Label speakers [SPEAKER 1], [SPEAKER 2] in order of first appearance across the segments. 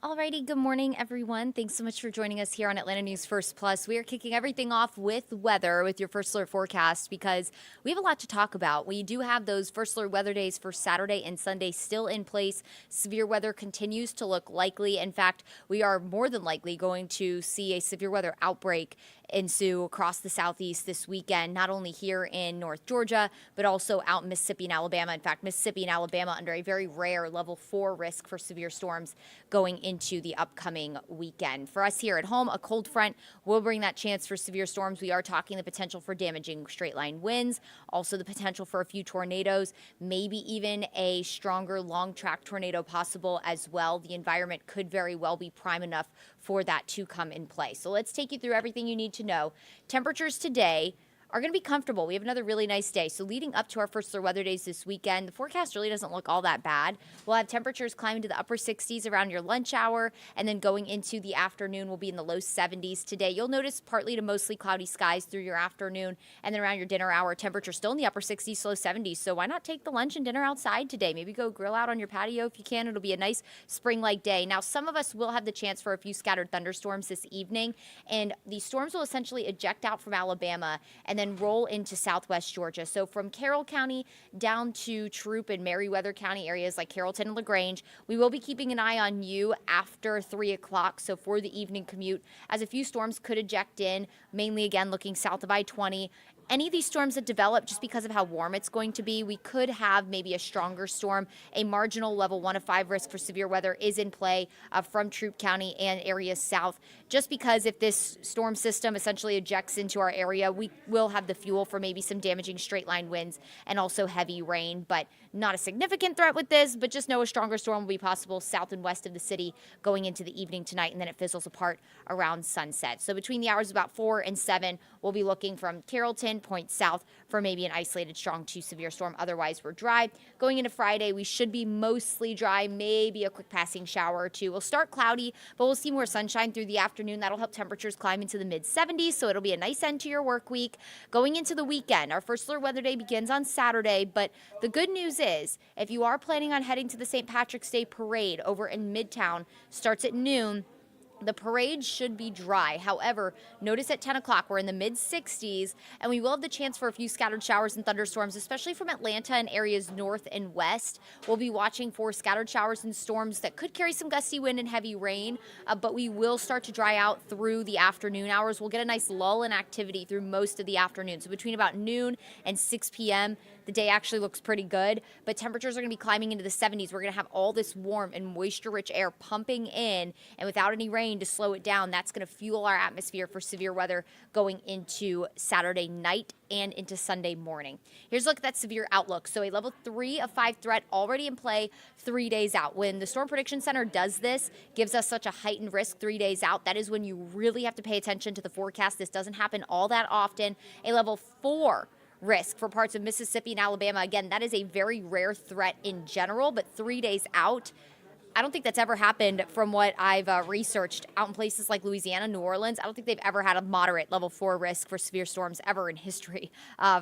[SPEAKER 1] Alrighty, good morning, everyone. Thanks so much for joining us here on Atlanta News First Plus. We are kicking everything off with weather with your first alert forecast because we have a lot to talk about. We do have those first alert weather days for Saturday and Sunday still in place. Severe weather continues to look likely. In fact, we are more than likely going to see a severe weather outbreak ensue across the southeast this weekend, not only here in North Georgia, but also out in Mississippi and Alabama. In fact, Mississippi and Alabama under a very rare level 4 risk for severe storms going into the upcoming weekend. For us here at home, a cold front will bring that chance for severe storms. We are talking the potential for damaging straight line winds, also the potential for a few tornadoes, maybe even a stronger long track tornado possible as well. The environment could very well be prime enough for that to come in play. So let's take you through everything you need to know. Temperatures today are going to be comfortable. We have another really nice day. So leading up to our first alert weather days this weekend, the forecast really doesn't look all that bad. We'll have temperatures climbing to the upper 60s around your lunch hour, and then going into the afternoon, we'll be in the low 70s today. You'll notice partly to mostly cloudy skies through your afternoon, and then around your dinner hour, temperature still in the upper 60s, low 70s. So why not take the lunch and dinner outside today? Maybe go grill out on your patio if you can. It'll be a nice spring-like day. Now, some of us will have the chance for a few scattered thunderstorms this evening, and these storms will essentially eject out from Alabama and then roll into southwest Georgia. So from Carroll County down to Troup and Meriwether County areas like Carrollton and LaGrange, we will be keeping an eye on you after 3 o'clock. So for the evening commute, as a few storms could eject in, mainly again looking south of I-20. Any of these storms that develop, just because of how warm it's going to be, we could have maybe a stronger storm. A marginal level 1 of 5 risk for severe weather is in play from Troup County and areas south, just because if this storm system essentially ejects into our area, we will have the fuel for maybe some damaging straight line winds and also heavy rain, but not a significant threat with this, but just know a stronger storm will be possible south and west of the city going into the evening tonight, and then it fizzles apart around sunset. So between the hours of about 4 and 7, we'll be looking from Carrollton point south for maybe an isolated strong to severe storm. Otherwise, we're dry. Going into Friday, we should be mostly dry, maybe a quick passing shower or two. We'll start cloudy, but we'll see more sunshine through the afternoon. That'll help temperatures climb into the mid-70s, so it'll be a nice end to your work week. Going into the weekend, our first alert weather day begins on Saturday, but the good news is if you are planning on heading to the St. Patrick's Day parade over in Midtown, starts at noon. The parade should be dry. However, notice at 10 o'clock, we're in the mid-60s, and we will have the chance for a few scattered showers and thunderstorms, especially from Atlanta and areas north and west. We'll be watching for scattered showers and storms that could carry some gusty wind and heavy rain, but we will start to dry out through the afternoon hours. We'll get a nice lull in activity through most of the afternoon. So between about noon and 6 p.m., the day actually looks pretty good, but temperatures are going to be climbing into the 70s. We're going to have all this warm and moisture-rich air pumping in, and without any rain to slow it down, that's going to fuel our atmosphere for severe weather going into Saturday night and into Sunday morning. Here's a look at that severe outlook. So a level 3 of 5 threat already in play 3 days out. When the Storm Prediction Center does this, gives us such a heightened risk 3 days out, that is when you really have to pay attention to the forecast. This doesn't happen all that often. A level 4 risk for parts of Mississippi and Alabama. Again, that is a very rare threat in general, but 3 days out, I don't think that's ever happened from what I've researched out in places like Louisiana, New Orleans. I don't think they've ever had a moderate level 4 risk for severe storms ever in history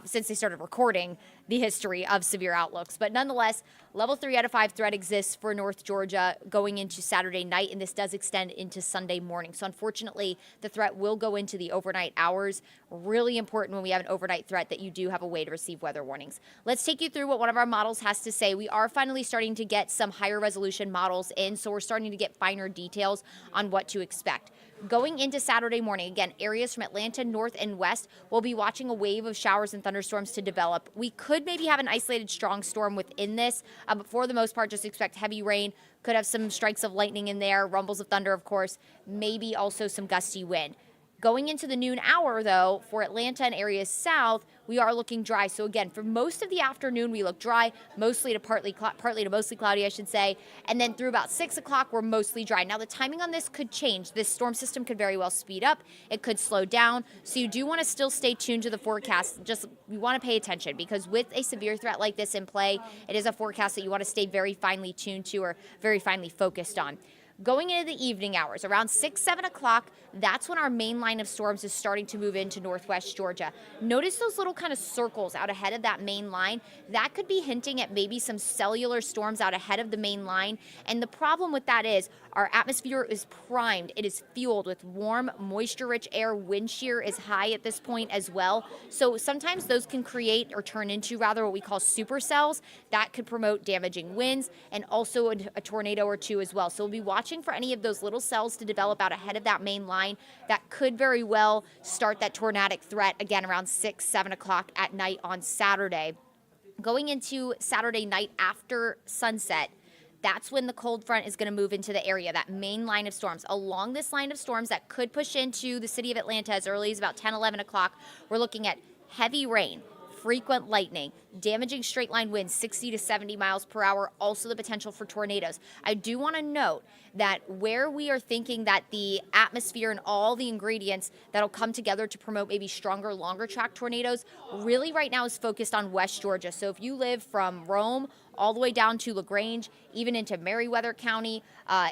[SPEAKER 1] since they started recording the history of severe outlooks. But nonetheless, level 3 out of 5 threat exists for North Georgia going into Saturday night, and this does extend into Sunday morning. So unfortunately, the threat will go into the overnight hours. Really important when we have an overnight threat that you do have a way to receive weather warnings. Let's take you through what one of our models has to say. We are finally starting to get some higher resolution models in, so we're starting to get finer details on what to expect. Going into Saturday morning, again, areas from Atlanta north and west will be watching a wave of showers and thunderstorms to develop. We could maybe have an isolated strong storm within this, but for the most part, just expect heavy rain. Could have some strikes of lightning in there, rumbles of thunder, of course, maybe also some gusty wind. Going into the noon hour, though, for Atlanta and areas south, we are looking dry. So again, for most of the afternoon, we look dry, mostly to partly to mostly cloudy, I should say. And then through about 6 o'clock, we're mostly dry. Now, the timing on this could change. This storm system could very well speed up. It could slow down. So you do want to still stay tuned to the forecast. Just you want to pay attention because with a severe threat like this in play, it is a forecast that you want to stay very finely tuned to or very finely focused on. Going into the evening hours, around 6, 7 o'clock, that's when our main line of storms is starting to move into northwest Georgia. Notice those little kind of circles out ahead of that main line. That could be hinting at maybe some cellular storms out ahead of the main line. And the problem with that is our atmosphere is primed. It is fueled with warm, moisture-rich air. Wind shear is high at this point as well. So sometimes those can create or turn into rather what we call supercells. That could promote damaging winds and also a tornado or two as well. So we'll be watching for any of those little cells to develop out ahead of that main line. That could very well start that tornadic threat again around 6, 7 o'clock at night on Saturday. Going into Saturday night after sunset, that's when the cold front is going to move into the area, that main line of storms. Along this line of storms that could push into the city of Atlanta as early as about 10, 11 o'clock, we're looking at heavy rain, frequent lightning, damaging straight line winds 60 to 70 miles per hour, also the potential for tornadoes. I do want to note that where we are thinking that the atmosphere and all the ingredients that'll come together to promote maybe stronger, longer track tornadoes really right now is focused on West Georgia. So if you live from Rome all the way down to LaGrange, even into Meriwether County,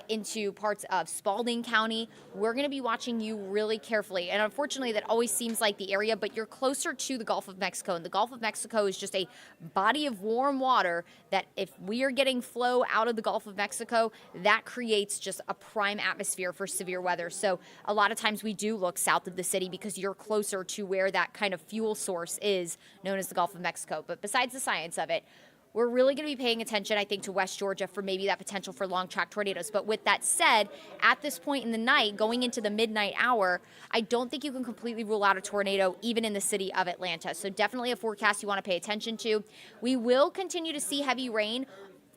[SPEAKER 1] into parts of Spalding County, we're going to be watching you really carefully. And unfortunately, that always seems like the area, but you're closer to the Gulf of Mexico. And the Gulf of Mexico is just a body of warm water that if we are getting flow out of the Gulf of Mexico, that creates just a prime atmosphere for severe weather. So a lot of times we do look south of the city because you're closer to where that kind of fuel source is known as the Gulf of Mexico. But besides the science of it, we're really going to be paying attention, I think, to West Georgia for maybe that potential for long track tornadoes. But with that said, at this point in the night, going into the midnight hour, I don't think you can completely rule out a tornado even in the city of Atlanta. So definitely a forecast you want to pay attention to. We will continue to see heavy rain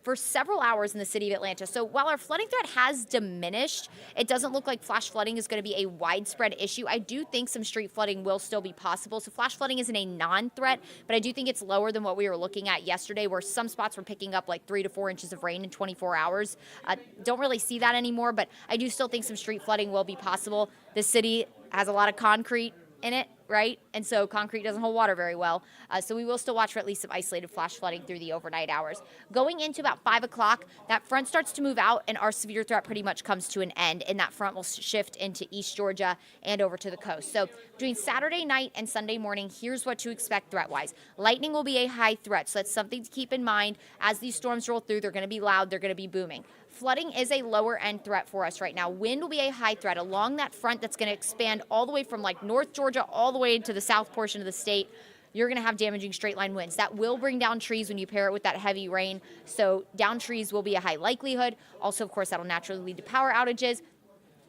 [SPEAKER 1] for several hours in the city of Atlanta. So while our flooding threat has diminished, it doesn't look like flash flooding is going to be a widespread issue. I do think some street flooding will still be possible. So flash flooding isn't a non-threat, but I do think it's lower than what we were looking at yesterday, where some spots were picking up like 3 to 4 inches of rain in 24 hours. Don't really see that anymore, but I do still think some street flooding will be possible. The city has a lot of concrete in it, right? And so concrete doesn't hold water very well. So we will still watch for at least some isolated flash flooding through the overnight hours. Going into about 5 o'clock, that front starts to move out and our severe threat pretty much comes to an end, and that front will shift into East Georgia and over to the coast. So between Saturday night and Sunday morning, here's what to expect threat-wise. Lightning will be a high threat, so that's something to keep in mind. As these storms roll through, they're going to be loud, they're going to be booming. Flooding is a lower end threat for us right now. Wind will be a high threat along that front that's going to expand all the way from like North Georgia all the way into the south portion of the state. You're going to have damaging straight line winds. That will bring down trees when you pair it with that heavy rain. So down trees will be a high likelihood. Also, of course, that'll naturally lead to power outages.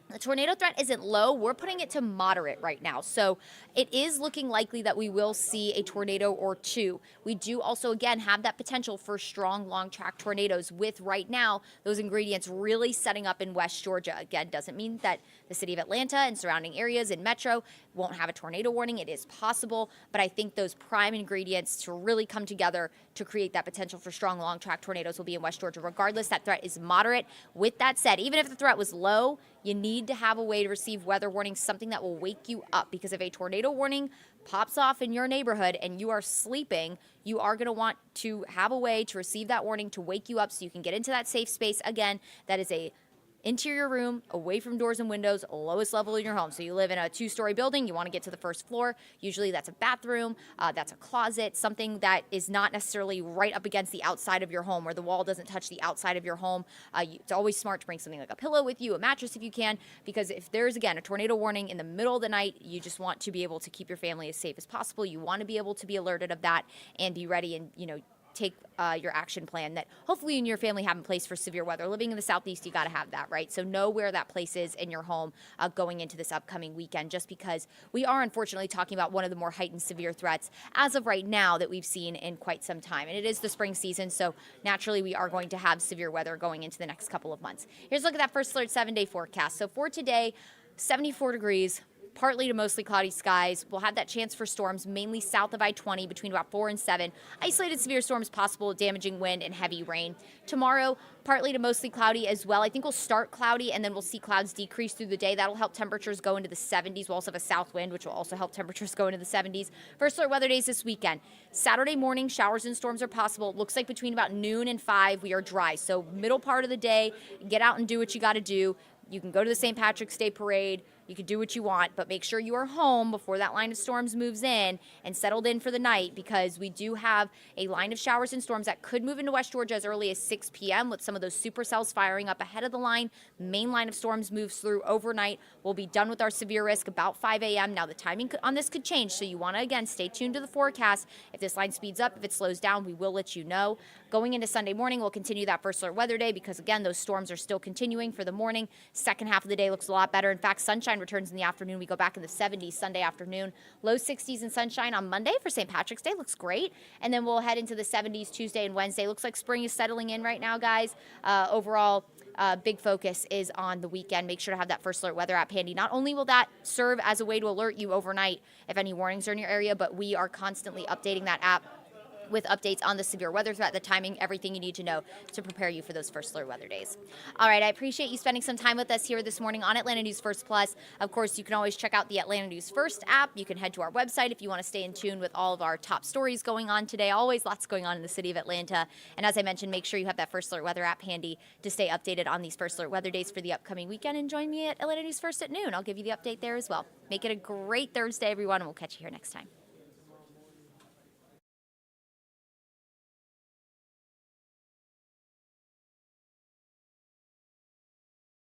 [SPEAKER 1] The tornado threat isn't low. We're putting it to moderate right now. So it is looking likely that we will see a tornado or two. We do also, again, have that potential for strong long track tornadoes with right now those ingredients really setting up in West Georgia. Again, doesn't mean that the city of Atlanta and surrounding areas in Metro won't have a tornado warning. It is possible, but I think those prime ingredients to really come together to create that potential for strong long track tornadoes will be in West Georgia. Regardless, that threat is moderate. With that said, even if the threat was low, you need to have a way to receive weather warnings, something that will wake you up, because if a tornado warning pops off in your neighborhood and you are sleeping, you are going to want to have a way to receive that warning to wake you up so you can get into that safe space. Again, that is a interior room, away from doors and windows, lowest level in your home. So you live in a 2-story building, you want to get to the first floor. Usually that's a bathroom, that's a closet, something that is not necessarily right up against the outside of your home, where the wall doesn't touch the outside of your home. It's always smart to bring something like a pillow with you, a mattress if you can, because if there's, again, a tornado warning in the middle of the night, you just want to be able to keep your family as safe as possible. You want to be able to be alerted of that and be ready and, take your action plan that hopefully you and your family have in place for severe weather. Living in the Southeast, you got to have that, right? So know where that place is in your home going into this upcoming weekend, just because we are unfortunately talking about one of the more heightened severe threats as of right now that we've seen in quite some time. And it is the spring season, so naturally we are going to have severe weather going into the next couple of months. Here's a look at that First Alert 7-day forecast. So for today, 74 degrees, partly to mostly cloudy skies. We'll have that chance for storms mainly south of I-20 between about 4 and 7. Isolated severe storms possible, damaging wind and heavy rain. Tomorrow, partly to mostly cloudy as well. I think we'll start cloudy and then we'll see clouds decrease through the day. That'll help temperatures go into the 70s. We'll also have a south wind, which will also help temperatures go into the 70s. First alert weather days this weekend. Saturday morning, showers and storms are possible. It looks like between about noon and 5, we are dry. So middle part of the day, get out and do what you got to do. You can go to the St. Patrick's Day parade. You can do what you want, but make sure you are home before that line of storms moves in and settled in for the night, because we do have a line of showers and storms that could move into West Georgia as early as 6 p.m. with some of those supercells firing up ahead of the line. Main line of storms moves through overnight. We'll be done with our severe risk about 5 a.m. Now, the timing on this could change, so you want to, again, stay tuned to the forecast. If this line speeds up, if it slows down, we will let you know. Going into Sunday morning, we'll continue that first alert weather day because, again, those storms are still continuing for the morning. Second half of the day looks a lot better. In fact, sunshine returns in the afternoon. We go back in the 70s Sunday afternoon. Low 60s and sunshine on Monday for St. Patrick's Day. Looks great. And then we'll head into the 70s Tuesday and Wednesday. Looks like spring is settling in right now, guys. Overall, big focus is on the weekend. Make sure to have that first alert weather app handy. Not only will that serve as a way to alert you overnight if any warnings are in your area, but we are constantly updating that app with updates on the severe weather threat, the timing, everything you need to know to prepare you for those first alert weather days. All right, I appreciate you spending some time with us here this morning on Atlanta News First Plus. Of course, you can always check out the Atlanta News First app. You can head to our website if you want to stay in tune with all of our top stories going on today. Always lots going on in the city of Atlanta. And as I mentioned, make sure you have that first alert weather app handy to stay updated on these first alert weather days for the upcoming weekend. And join me at Atlanta News First at noon. I'll give you the update there as well. Make it a great Thursday, everyone, and we'll catch you here next time.